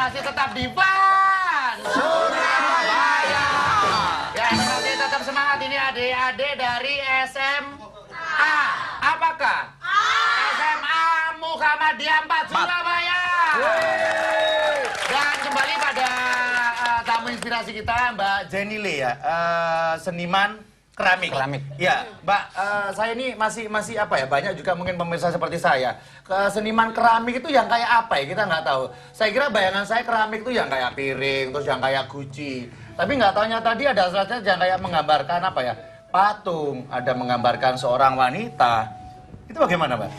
masih tetap di Van Surabaya. Ya, masih tetap semangat ini adik-adik dari SMA. Apakah? SMA Muhammadiyah 4 Surabaya. Dan kembali pada tamu inspirasi kita, Mbak Jenny Lee ya, seniman keramik. Ya, Mbak, saya ini masih apa ya? Banyak juga mungkin pemirsa seperti saya. Seniman keramik itu yang kayak apa ya? Kita nggak tahu. Saya kira bayangan saya keramik itu yang kayak piring, terus yang kayak guci. Tapi nggak taunya tadi ada sesuatu yang kayak menggambarkan apa ya? Patung, ada menggambarkan seorang wanita. Itu bagaimana, Mbak?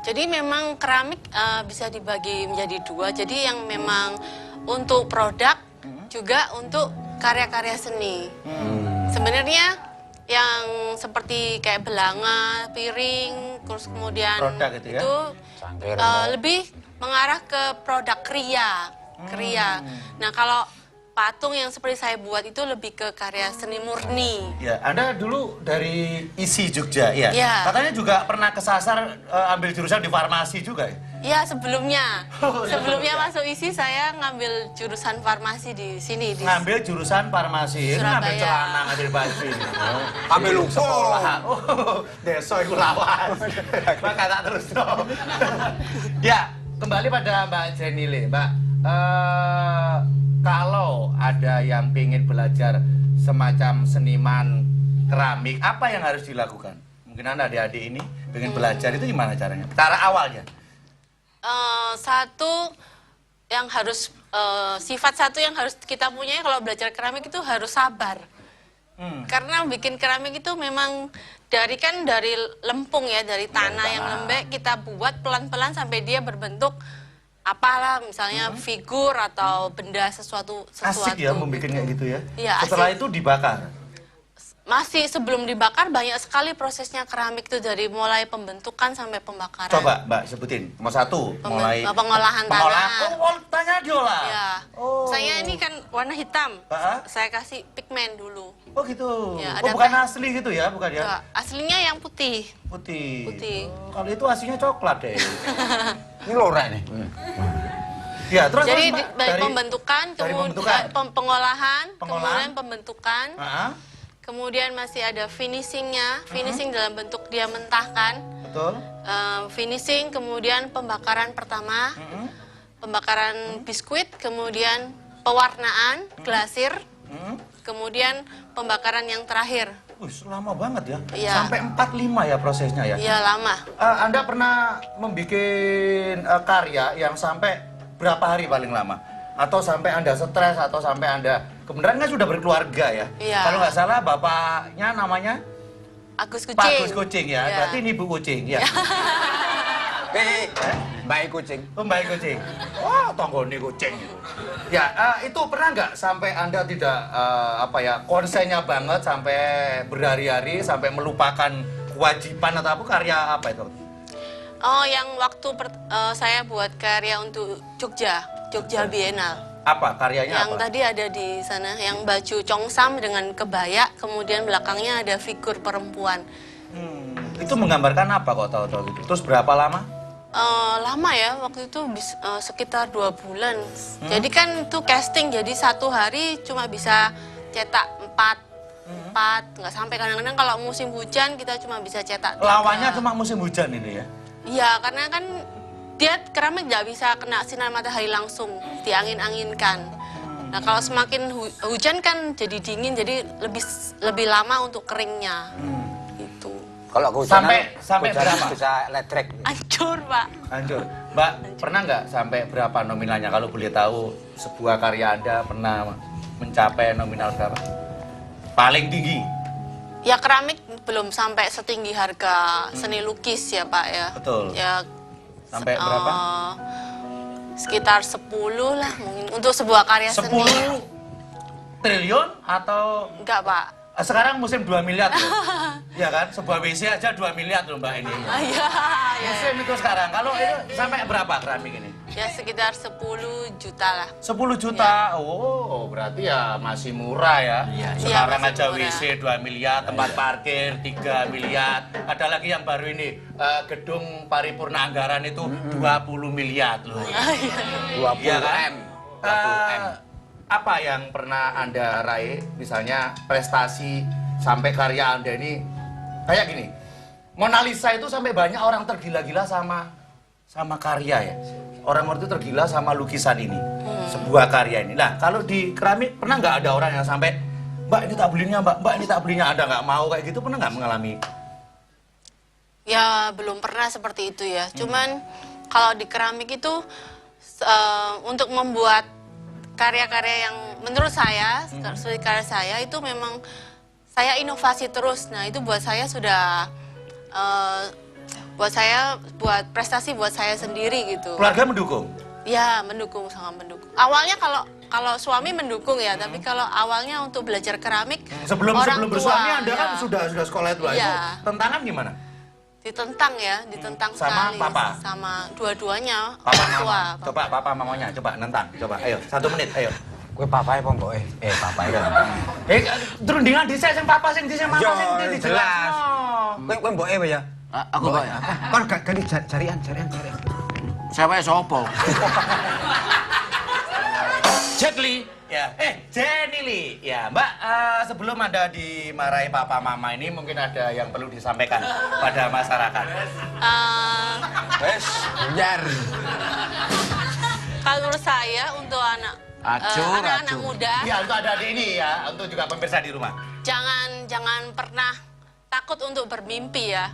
Jadi memang keramik bisa dibagi menjadi dua. Jadi yang memang untuk produk, juga untuk karya-karya seni. Sebenarnya yang seperti kayak belanga, piring, terus kemudian produk gitu ya? itu lebih mengarah ke produk kriya. Nah, kalau patung yang seperti saya buat itu lebih ke karya seni murni. Ya, Anda dulu dari ISI Jogja, ya? Ya. Katanya juga pernah kesasar ambil jurusan di farmasi juga ya? Ya, sebelumnya. Sebelumnya ya. masuk ISI saya ngambil jurusan farmasi di sini. Ngambil jurusan farmasi, ngambil celana, ngambil baju. Ambil lupa. Oh, deso itu lawan. Mbak kata terus dong. Ya, kembali pada Mbak Jenny Lee. Mbak, kalau ada yang ingin belajar semacam seniman keramik, apa yang harus dilakukan? Mungkin Anda adik-adik ini ingin belajar, itu gimana caranya? Cara awalnya? Sifat satu yang harus kita punya kalau belajar keramik itu harus sabar. Karena bikin keramik itu memang dari lempung ya, dari tanah yang lembek, kita buat pelan-pelan sampai dia berbentuk apalah, misalnya figur atau benda sesuatu. Asik ya membuatnya gitu ya? Iya, setelah asik. itu dibakar? Masih sebelum dibakar banyak sekali prosesnya keramik itu, dari mulai pembentukan sampai pembakaran. Coba Mbak sebutin, mau satu, mulai pengolahan tanah. Oh, tanah diolah? Ya. Oh. Saya ini kan warna hitam, saya kasih pigmen dulu. Oh gitu, Ya, oh bukan asli gitu ya, bukan ya? Enggak, aslinya yang putih. Putih. Oh, kalau itu aslinya coklat deh. Ini lorek nih. Ya, terus Jadi Mbak, dari pembentukan, kemudian pengolahan, kemudian pembentukan. Kemudian masih ada finishingnya, finishing dalam bentuk dia mentahkan. Betul. Finishing, kemudian pembakaran pertama, pembakaran biskuit, kemudian pewarnaan, glasir, kemudian pembakaran yang terakhir. Wih, lama banget ya? Iya. Sampai 4-5 ya prosesnya ya? Iya, lama. Anda pernah membuat karya yang sampai berapa hari paling lama? Atau sampai Anda stres, atau sampai Anda... Kebenaran kan sudah berkeluarga ya? Iya. Kalau nggak salah bapaknya namanya? Agus Kucing. Pak Agus Kucing ya? Iya. Berarti ini Bu Kucing ya? Baik kucing. Oh, Mbak Kucing. Wah, tonggoni kucing gitu. Ya, itu pernah nggak sampai Anda tidak konsennya banget sampai berhari-hari sampai melupakan kewajiban atau apa karya apa itu? Oh, yang waktu saya buat karya untuk Jogja Biennale. Apa karyanya? Yang tadi ada di sana, yang baju congsam dengan kebaya, kemudian belakangnya ada figur perempuan. Itu menggambarkan apa kok tahu-tahu gitu? Terus berapa lama? Lama ya, waktu itu sekitar 2 bulan. Jadi kan itu casting, jadi satu hari cuma bisa cetak 4, nggak sampai. Kadang-kadang kalau musim hujan kita cuma bisa cetak 3. Lawannya cuma musim hujan ini ya? Iya, karena kan dia keramik nggak bisa kena sinar matahari langsung, diangin-anginkan. Nah, kalau semakin hujan kan jadi dingin, jadi lebih lama untuk keringnya. Gitu. Kalau kehujanan sampai berapa? Bisa elektrik. Hancur, Pak. Hancur. Mbak, pernah nggak sampai berapa nominalnya? Kalau boleh tahu, sebuah karya Anda pernah mencapai nominal berapa? Paling tinggi? Ya, keramik belum sampai setinggi harga seni lukis ya, Pak ya. Betul. Ya, sampai berapa? Sekitar 10 lah mungkin untuk sebuah karya 10 seni. triliun atau? Enggak, Pak. Sekarang musim 2 miliar loh. Ya kan? Sebuah WC aja 2 miliar loh Mbak ini. Iya. Musim itu sekarang. Kalau itu sampai berapa keramik ini? Ya sekitar 10 juta lah. 10 juta? Ya. Oh, berarti ya masih murah ya. Sekarang masih aja murah. WC 2 miliar, tempat parkir 3 miliar. Ada lagi yang baru ini, gedung paripurna anggaran itu 20 miliar loh. 20 Iya kan? M. Apa yang pernah Anda raih, misalnya prestasi sampai karya Anda ini kayak gini. Mona Lisa itu sampai banyak orang tergila-gila sama karya ya. Orang itu tergila sama lukisan ini, sebuah karya ini. Nah, kalau di keramik pernah nggak ada orang yang sampai, Mbak ini tak belinya, Mbak ini tak belinya, Anda nggak mau kayak gitu, pernah nggak mengalami? Ya belum pernah seperti itu ya. Cuman kalau di keramik itu untuk membuat karya-karya yang menurut saya, karya saya itu memang saya inovasi terus. Nah itu buat saya sudah buat prestasi buat saya sendiri gitu. Keluarga mendukung? Ya mendukung, sangat mendukung. Awalnya kalau suami mendukung ya, tapi kalau awalnya untuk belajar keramik sebelum bersuami Anda kan ya. sudah sekolah itu. Ya. Itu tantangan gimana? Ditentang sama sekali. papa? Sama dua-duanya. Papa orang tua, mama. Coba papa mamanya, coba nentang. Coba, ayo, 1 menit, ayo. Gue papai apa mbok? Papai. Terundingan dhisik sing papa sing dhisik mama Yo, sing jelas. dijelasno. Gue mbok ya? Aku kok ya. Kan ganti carian. Siapa sopo? Jet Li, ya. Jenny Li, ya. Mbak, sebelum Anda dimarahi papa mama ini mungkin ada yang perlu disampaikan pada masyarakat. Wes, biar. Kalau menurut saya untuk anak-anak muda, Ya, untuk adik-adik ini ya, untuk juga pemirsa di rumah. jangan pernah takut untuk bermimpi ya.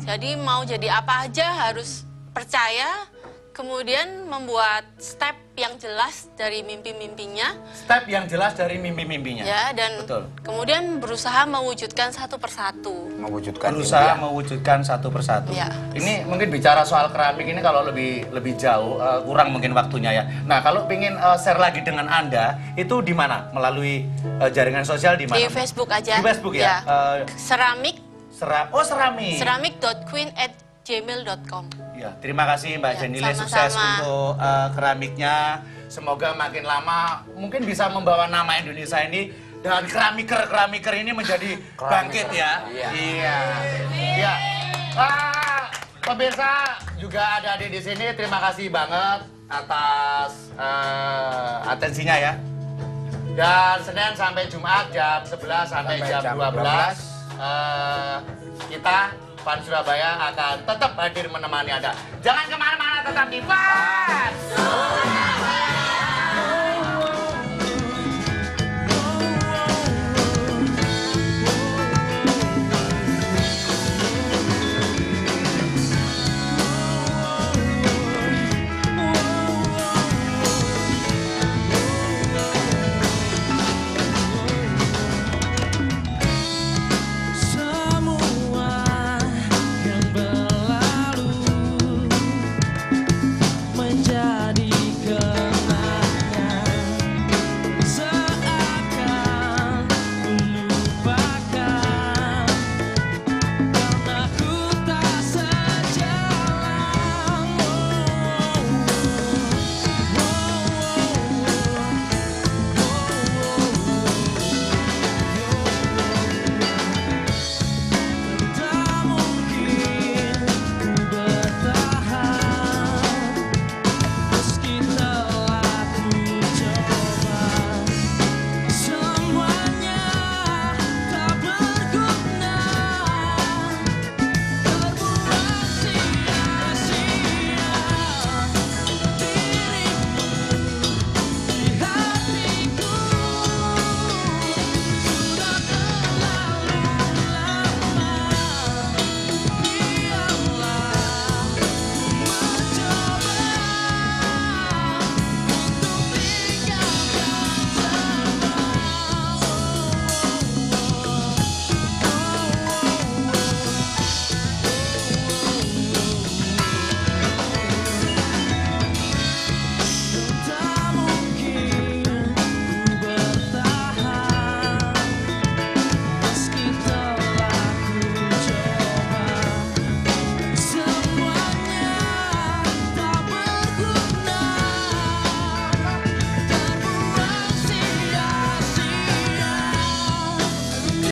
Jadi mau jadi apa aja harus percaya, kemudian membuat step yang jelas dari mimpi-mimpinya. Step yang jelas dari mimpi-mimpinya. Ya, dan Betul. kemudian berusaha mewujudkan satu persatu. Berusaha mewujudkan satu persatu. Ya. Ini mungkin bicara soal keramik ini kalau lebih jauh, kurang mungkin waktunya ya. Nah, kalau ingin share lagi dengan Anda, itu di mana? Melalui jaringan sosial di mana? Di Facebook aja. Di Facebook ya? Seramik. Seramik. Seramik.queen@gmail.com. Ya, terima kasih Mbak Ya, Jenny Li, sama-sama. sukses untuk keramiknya. Semoga makin lama mungkin bisa membawa nama Indonesia ini dan keramiker ini menjadi bangkit ya. Iya. Iya. Pemirsa juga ada di sini. Terima kasih banget atas atensinya ya. Dan Senin sampai Jumat jam 11 sampai jam 12 kita Fans Surabaya akan tetap hadir menemani Anda. Jangan kemana-mana, tetap di Fans.